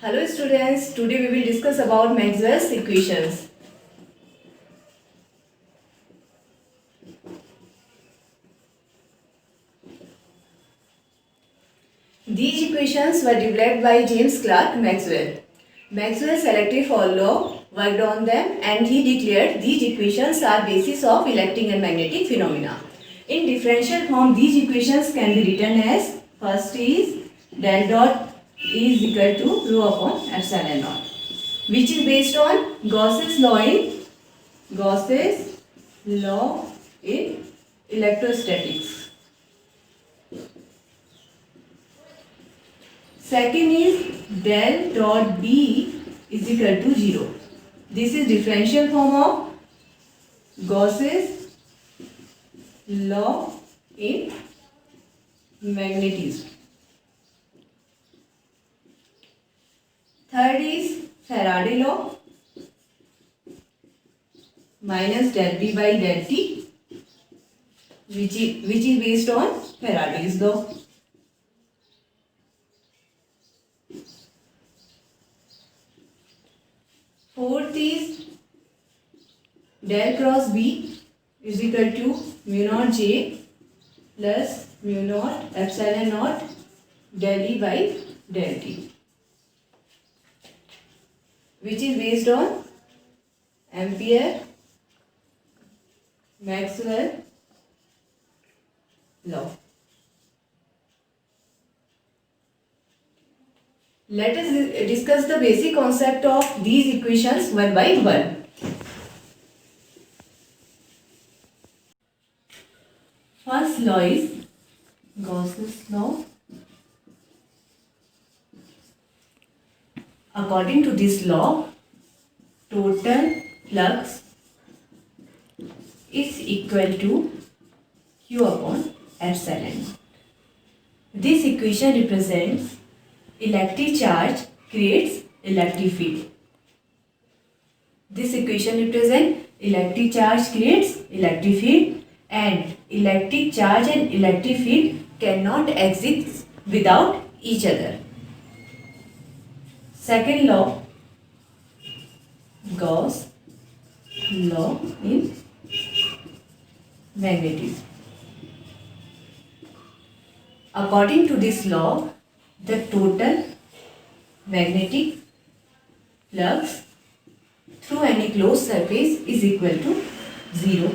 Hello students, today we will discuss about Maxwell's equations. These equations were developed by James Clerk Maxwell. Maxwell selected for law, worked on them, and he declared these equations are basis of electric and magnetic phenomena. In differential form, these equations can be written as first is del dot E is equal to rho upon epsilon naught, which is based on Gauss's law in electrostatics. Second is del dot B is equal to 0. This is differential form of Gauss's law in magnetism. Third is Faraday law minus del B by del T, which is based on Faraday's law. Fourth is del cross B is equal to mu naught J plus mu naught epsilon naught del E by del T, which is based on Ampere Maxwell law. Let us discuss the basic concept of these equations one by one. First law is Gauss's law. According to this law, total flux is equal to Q upon epsilon. This equation represents electric charge creates electric field. This equation represents electric charge creates electric field, and electric charge and electric field cannot exist without each other. Second law, Gauss law in magnetism. According to this law, the total magnetic flux through any closed surface is equal to 0.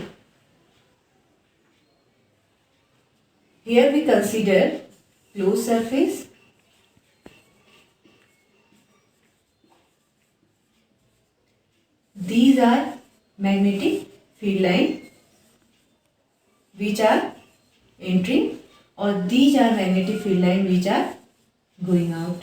Here we consider closed surface. These are magnetic field lines which are entering, or these are magnetic field lines which are going out.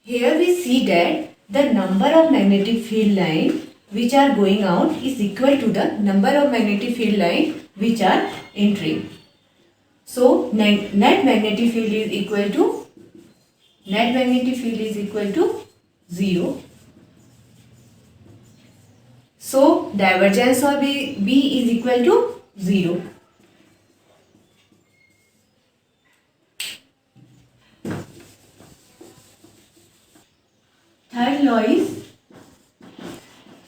Here we see that the number of magnetic field lines which are going out is equal to the number of magnetic field lines which are entering. So net magnetic field is equal to 0. So divergence of B is equal to 0. Third law is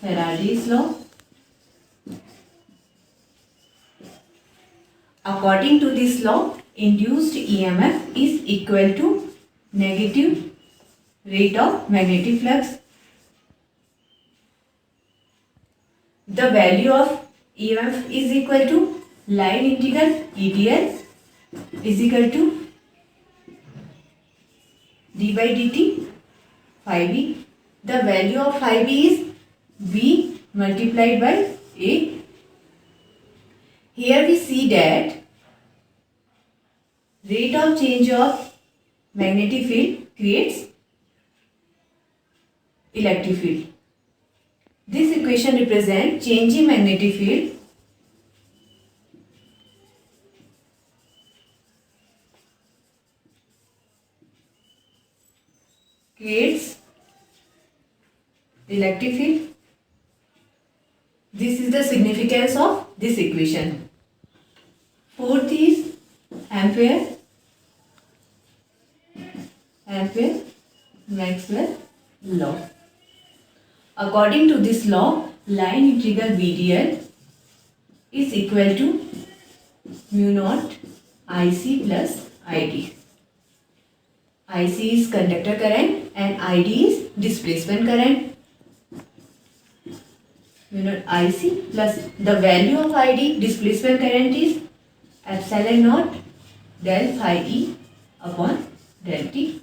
Faraday's law. According to this law, induced EMF is equal to negative rate of magnetic flux. The value of EMF is equal to line integral EDL is equal to d by dt phi b. The value of phi b is B multiplied by A. Here we see that rate of change of magnetic field creates electric field. This equation represents change in magnetic field creates electric field. This is the significance of this equation. Fourth is ampere Maxwell law. According to this law, line integral BDL is equal to mu naught IC plus ID. IC is conductor current and ID is displacement current. Mu naught IC plus the value of ID, displacement current, is epsilon naught del phi E upon del T.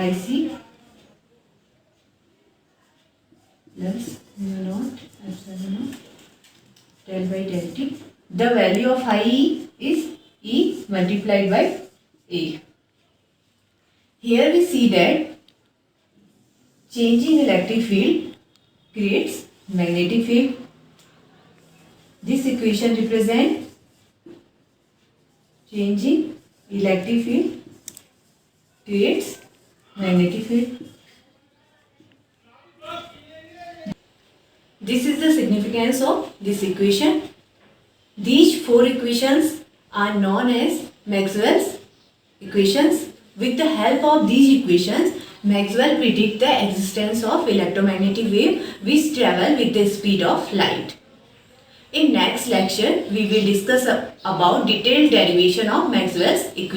IC plus mu naught epsilon naught del by del T. The value of phi E is E multiplied by A. Here we see that changing electric field creates magnetic field. This equation represents changing electric field creates magnetic field. This is the significance of this equation. These four equations are known as Maxwell's equations. With the help of these equations, Maxwell predicts the existence of electromagnetic wave which travel with the speed of light. In next lecture, we will discuss about detailed derivation of Maxwell's equation.